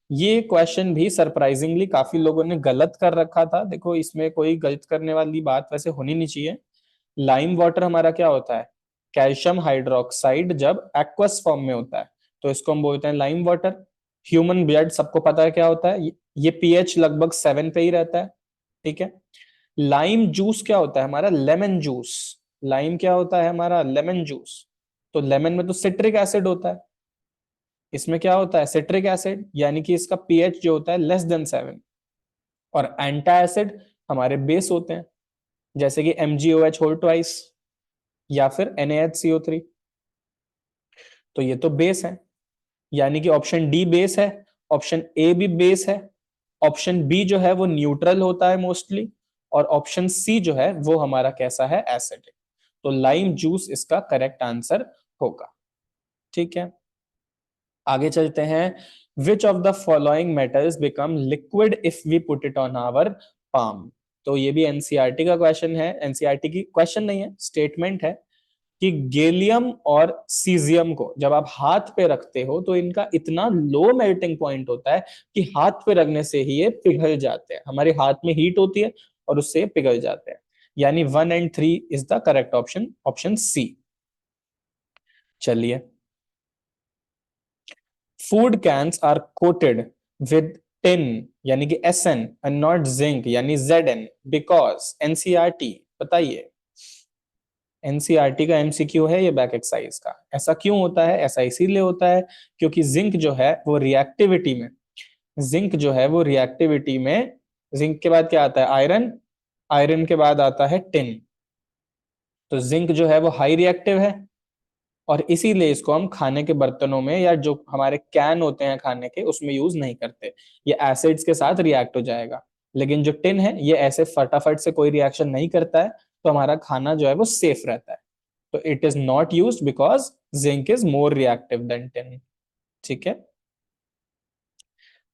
ये क्वेश्चन भी सरप्राइजिंगली काफी लोगों ने गलत कर रखा था। देखो, इसमें कोई गलत करने वाली बात वैसे होनी नहीं चाहिए। लाइम वाटर हमारा क्या होता है, कैल्शियम हाइड्रोक्साइड जब एक्वस फॉर्म में होता है तो इसको हम बोलते हैं लाइम वाटर। ह्यूमन ब्लड सबको पता है क्या होता है, ये पीएच लगभग 7 पे ही रहता है। ठीक है। लाइम जूस क्या होता है हमारा, लेमन जूस। लाइम क्या होता है हमारा, लेमन जूस। तो लेमन में तो सिट्रिक एसिड होता है, इसमें क्या होता है, सिट्रिक एसिड, यानी कि इसका पीएच जो होता है लेस देन 7। और एंटा एसिड हमारे बेस होते हैं, जैसे कि MgOH होल ट्वाइस या फिर NaHCO3। तो ये तो बेस है, यानी कि ऑप्शन डी बेस है, ऑप्शन ए भी बेस है, ऑप्शन बी जो है वो न्यूट्रल होता है मोस्टली, और ऑप्शन सी जो है वो हमारा कैसा है, एसिडिक। तो लाइम जूस इसका करेक्ट आंसर होगा। ठीक है, आगे चलते हैं। Which of the following metals become liquid if we put it on our palm. तो ये भी एनसीईआरटी का क्वेश्चन है, एनसीईआरटी की क्वेश्चन नहीं है, स्टेटमेंट है कि गैलियम और सीजियम को जब आप हाथ पे रखते हो तो इनका इतना लो मेल्टिंग पॉइंट होता है कि हाथ पे रखने से ही ये पिघल जाते हैं, हमारे हाथ में हीट होती है और उससे पिघल जाते हैं। यानी 1 and 3 is the correct option, option C. चलिए, food cans are coated with tin यानी कि SN एंड नॉट जिंक यानी ZN बिकॉज, एनसीईआरटी बताइए। एनसीईआरटी का एमसीक्यू है ये बैक एक्सरसाइज का। ऐसा क्यों होता है, ऐसा इसीलिए होता है क्योंकि जिंक जो है वो रिएक्टिविटी में, जिंक जो है वो रिएक्टिविटी में, जिंक के बाद क्या आता है, आयरन, आयरन के बाद आता है टिन। तो जिंक जो है वो हाई रिएक्टिव है और इसीलिए इसको हम खाने के बर्तनों में या जो हमारे कैन होते हैं खाने के उसमें यूज नहीं करते, ये एसिड्स के साथ रिएक्ट हो जाएगा। लेकिन जो टिन है ये ऐसे फटाफट से कोई रिएक्शन नहीं करता है, तो हमारा खाना जो है वो सेफ रहता है। तो it is not used because zinc is more reactive than tin. ठीक है,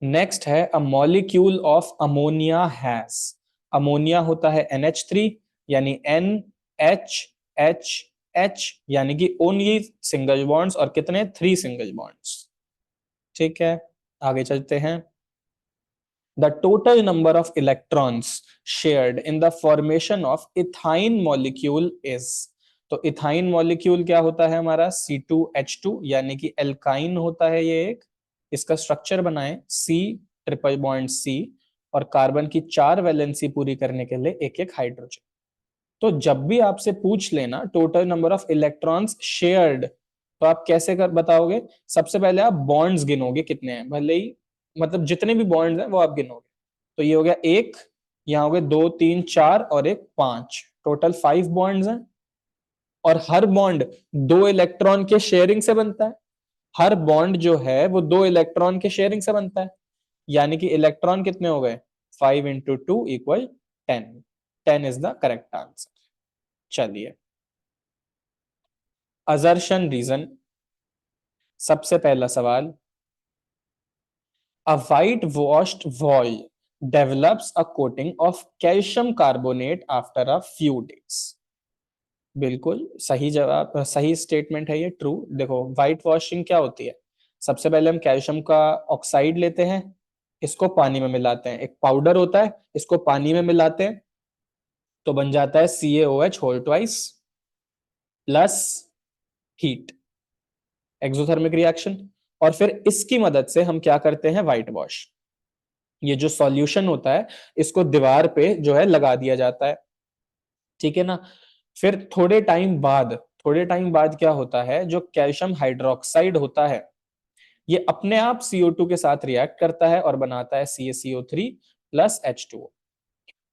नेक्स्ट है a molecule of ammonia has. Ammonia होता है NH3 यानी NHH यानी कि ओनली सिंगल बॉन्ड्स, और कितने, 3 सिंगल बॉन्ड्स। ठीक है, आगे चलते हैं। The total number of electrons shared in the formation of ethyne molecule is. तो इथाइन मॉलिक्यूल क्या होता है हमारा, C2H2 यानी कि एल्काइन होता है ये एक। इसका स्ट्रक्चर बनाए C ट्रिपल बॉन्ड C, और कार्बन की 4 वैलेंसी पूरी करने के लिए एक एक हाइड्रोजन। तो जब भी आपसे पूछ लेना total number of electrons shared, तो आप कैसे कर बताओगे, सबसे पहले आप बॉन्ड्स गिनोगे कितने हैं, भले ही मतलब जितने भी बॉन्ड्स हैं वो आप गिनोगे। तो ये हो गया एक, यहाँ हो गए 2 3 4 और एक 5, टोटल 5 बॉन्ड्स हैं। और हर बॉन्ड 2 इलेक्ट्रॉन के शेयरिंग से बनता है, हर बॉन्ड जो है वो 2 इलेक्ट्रॉन के शेयरिंग से बनता है। यानी कि इलेक्ट्रॉन कितने हो गए, 5 into 2 = 10। 10 is the correct answer. चलिए, असर्शन रीजन, सबसे पहला सवाल। अ white washed wall develops a coating of calcium carbonate after a few days. बिल्कुल सही जवाब, सही स्टेटमेंट है ये, ट्रू। देखो, व्हाइट वॉशिंग क्या होती है, सबसे पहले हम कैल्शियम का ऑक्साइड लेते हैं, इसको पानी में मिलाते हैं, एक पाउडर होता है, इसको पानी में मिलाते हैं तो बन जाता है CaOH whole twice plus heat, exothermic reaction. और फिर इसकी मदद से हम क्या करते हैं, व्हाइट वॉश। ये जो सॉल्यूशन होता है इसको दीवार पे जो है लगा दिया जाता है। ठीक है ना। फिर थोड़े टाइम बाद क्या होता है, जो कैल्शियम हाइड्रोक्साइड होता है ये अपने आप CO2 के साथ रिएक्ट करता है और बनाता है CaCO3 प्लस H2O।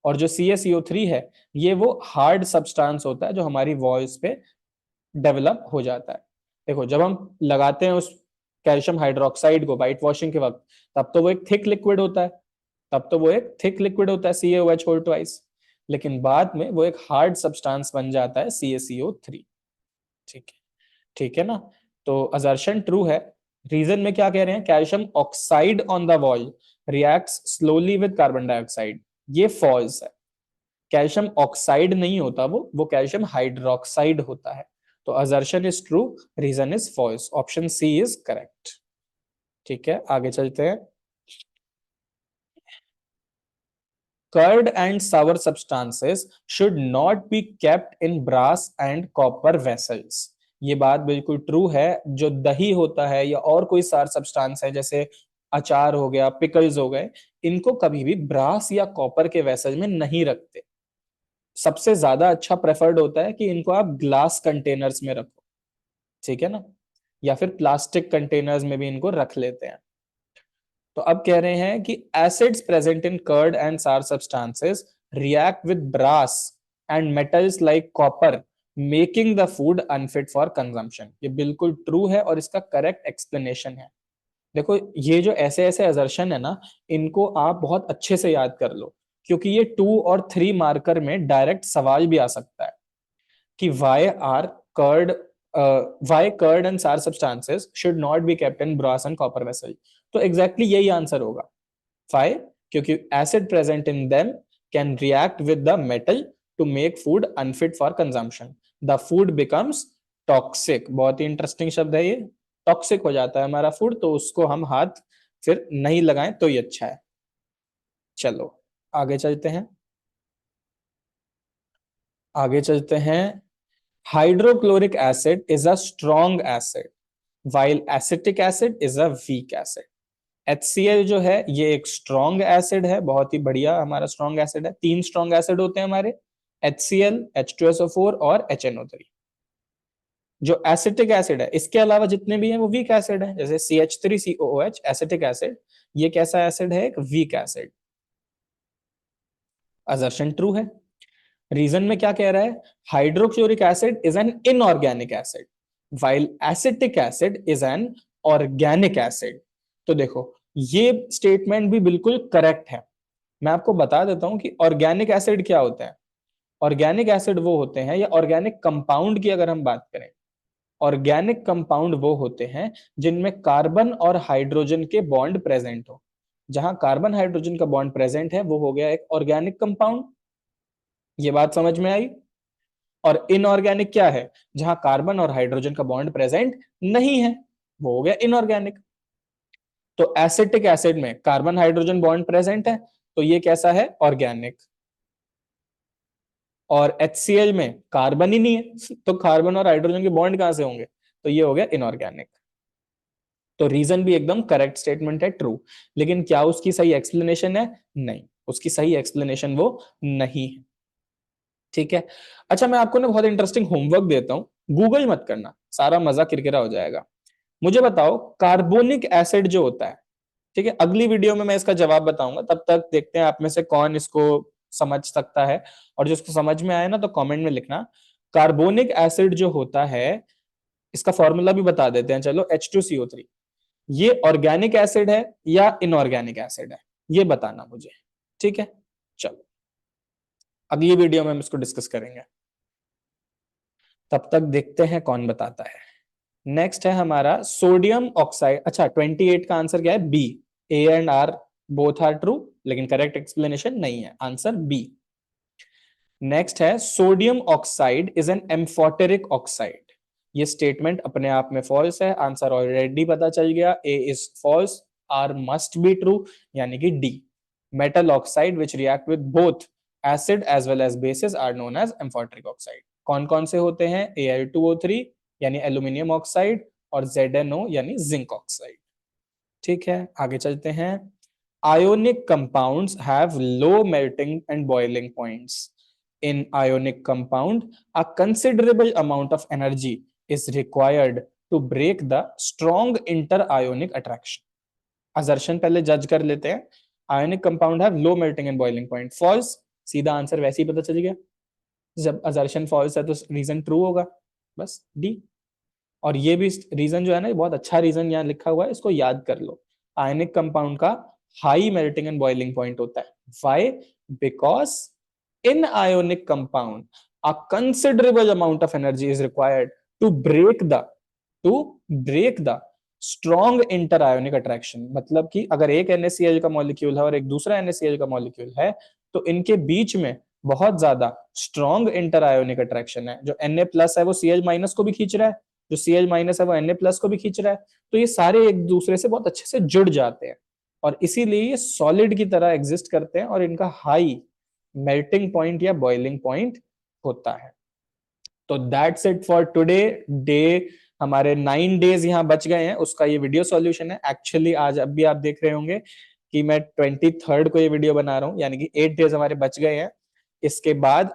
और जो CaCO3 है ये वो हार्ड सब्सटेंस होता है जो हमारी वॉल्स पे डेवलप हो जाता है। देखो, जब हम लगाते हैं उस कैल्शियम हाइड्रोक्साइड को व्हाइट वॉशिंग के वक्त, तब तो वो एक थिक लिक्विड होता है, CaOH होल ट्वाइस। लेकिन बाद में वो एक हार्ड सब्सटेंस बन जाता है CaCO3। ठीक है, ठीक है ना। तो असर्शन ट्रू है। रीजन में क्या कह रहे हैं, calcium oxide on the wall, reacts slowly with carbon dioxide, ये फॉल्स है। कैल्शियम ऑक्साइड नहीं होता, वो कैल्शियम हाइड्रोक्साइड होता है। तो assertion is true, reason is false, option C is correct. ठीक है, आगे चलते हैं। Curd and sour substances should not be kept in brass and copper vessels. ये बात बिल्कुल ट्रू है। जो दही होता है या और कोई सार सब्सटेंस है, जैसे अचार हो गया, पिकल्स हो गए, इनको कभी भी ब्रास या कॉपर के वेसल में नहीं रखते। सबसे ज्यादा अच्छा प्रेफर्ड होता है कि इनको आप ग्लास कंटेनर्स में रखो, ठीक है ना, या फिर प्लास्टिक कंटेनर्स में भी इनको रख लेते हैं। तो अब कह रहे हैं कि acids present in curd and sour substances react with brass and metals like copper, making the food unfit for consumption. ये बिल्कुल ट्रू है और इसका करेक्ट एक्सप्लेनेशन है। देखो, ये जो ऐसे ऐसे असर्शन है ना, इनको आप बहुत अच्छे से याद कर लो, क्योंकि ये 2 और 3 मार्कर में डायरेक्ट सवाल भी आ सकता है कि curd why curd and sour substances should not be kept in brass and copper vessel। तो एग्जैक्टली यही आंसर होगा। why? क्योंकि acid present in them can react with the metal to make food unfit for consumption, the food becomes toxic. बहुत ही interesting शब्द है ये, toxic हो जाता है हमारा फूड, तो उसको हम हाथ फिर नहीं लगाएं तो ये अच्छा है। चलो आगे चलते हैं, आगे चलते हैं। Hydrochloric acid is a strong acid while acetic acid is a weak acid। HCl जो है ये एक स्ट्रॉन्ग एसिड है, बहुत ही बढ़िया हमारा स्ट्रॉन्ग एसिड है। 3 स्ट्रॉन्ग एसिड होते हैं हमारे, HCl, H2SO4 और HNO3। जो एसिटिक एसिड है, इसके अलावा जितने भी हैं वो वीक एसिड है, जैसे CH3COOH एसिटिक एसिड, ये कैसा एसिड है? एक वीक एसिड। असर्शन ट्रू है। रीजन में क्या कह रहा है? Hydrochloric acid is an inorganic acid while acetic acid is an organic acid. तो देखो, ये स्टेटमेंट भी बिल्कुल करेक्ट है। मैं आपको बता देता हूं कि ऑर्गेनिक एसिड क्या होता है। ऑर्गेनिक एसिड वो होते हैं, या ऑर्गेनिक कंपाउंड की अगर हम बात करें, ऑर्गेनिक कंपाउंड वो होते हैं जिनमें कार्बन और हाइड्रोजन के बॉन्ड प्रेजेंट हो। जहां कार्बन हाइड्रोजन का बॉन्ड प्रेजेंट है वो हो गया एक ऑर्गेनिक कंपाउंड। ये बात समझ में आई? और इनऑर्गेनिक क्या है? जहां कार्बन और हाइड्रोजन का बॉन्ड प्रेजेंट नहीं है, वो हो गया इनऑर्गेनिक। तो एसिटिक एसिड में कार्बन हाइड्रोजन बॉन्ड प्रेजेंट है, तो ये कैसा है? ऑर्गेनिक। और HCl में कार्बन ही नहीं है, तो कार्बन और हाइड्रोजन के बॉन्ड कहां से होंगे? तो ये हो गया इनऑर्गेनिक। तो रीजन भी एकदम करेक्ट स्टेटमेंट है, ट्रू। लेकिन क्या उसकी सही एक्सप्लेनेशन है? नहीं, उसकी सही एक्सप्लेनेशन वो नहीं है। ठीक है। अच्छा, मैं आपको ना बहुत इंटरेस्टिंग होमवर्क देता हूं, गूगल मत करना, सारा मजा किरकिरा हो जाएगा। मुझे बताओ, कार्बोनिक एसिड जो होता है, ठीक है, अगली वीडियो में मैं इसका जवाब बताऊंगा, तब तक देखते हैं आप में से कौन इसको समझ सकता है। और जिसको समझ में आए ना तो कमेंट में लिखना। कार्बोनिक एसिड जो होता है, इसका फॉर्मूला भी बता देते हैं, चलो। H2CO3, ये ऑर्गेनिक एसिड है या इनऑर्गेनिक एसिड है, ये बताना मुझे। ठीक है, चलो अगली वीडियो में हम इसको डिस्कस करेंगे। तब तक देखते हैं कौन बताता है। नेक्स्ट है हमारा सोडियम ऑक्साइड। अच्छा, 28 का आंसर क्या है? B. A and R both are true, लेकिन करेक्ट एक्सप्लेनेशन नहीं है, आंसर बी। नेक्स्ट है sodium oxide is an amphoteric oxide. ये स्टेटमेंट अपने आप में फॉल्स है, आंसर ऑलरेडी पता चल गया, A is false, R must be true, यानी कि D. Metal oxide which react with both acid as well as basis are known as amphoteric oxide. कौन कौन से होते हैं? Al2O3 यानी एल्यूमिनियम ऑक्साइड, और ZnO यानी जिंक ऑक्साइड। ठीक है, आगे चलते हैं। Ionic compounds have low melting and boiling points. In ionic compound a considerable amount of energy is required to break the strong inter-ionic attraction। Assertion पहले जज कर लेते हैं। Ionic compound have low melting and boiling point, false. सीधा answer वैसे ही पता चल गया, जब असर्शन फॉल्स है तो रीजन ट्रू होगा, बस डी। और ये भी रीजन जो है ना, बहुत अच्छा रीजन यहाँ लिखा हुआ है, इसको याद कर लो। आयनिक कंपाउंड का high melting and boiling point होता है। Why? Because in ionic compound a considerable amount of energy is required to break the strong inter ionic attraction, मतलब कि अगर एक NaCl का मॉलिक्यूल है और एक दूसरा NaCl का मॉलिक्यूल है तो इनके बीच में बहुत ज्यादा स्ट्रॉन्ग इंटर आयोनिक अट्रैक्शन है। जो Na प्लस है वो Cl माइनस को भी खींच रहा है, जो Cl माइनस है वो Na प्लस को भी खींच रहा है, तो ये सारे एक दूसरे से बहुत अच्छे से जुड़ जाते हैं और इसीलिए ये सॉलिड की तरह एग्जिस्ट करते हैं और इनका हाई मेल्टिंग पॉइंट या बॉइलिंग पॉइंट होता है। तो that's it for today. Day हमारे 9 डेज यहाँ बच गए हैं, उसका ये वीडियो सॉल्यूशन है। एक्चुअली आज अब भी आप देख रहे होंगे कि मैं 23rd को ये वीडियो बना रहा हूँ, यानी कि 8 डेज हमारे बच गए हैं। इसके बाद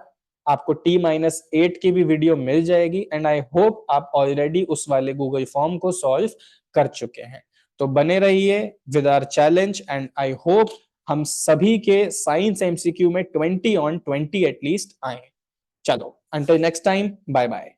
आपको T-8 की भी वीडियो मिल जाएगी एंड आई होप आप ऑलरेडी उस वाले गूगल फॉर्म को सॉल्व कर चुके हैं। तो बने रहिए with our challenge and I hope हम सभी के साइंस MCQ में 20 on 20 एटलीस्ट आए। चलो, until next time, bye bye.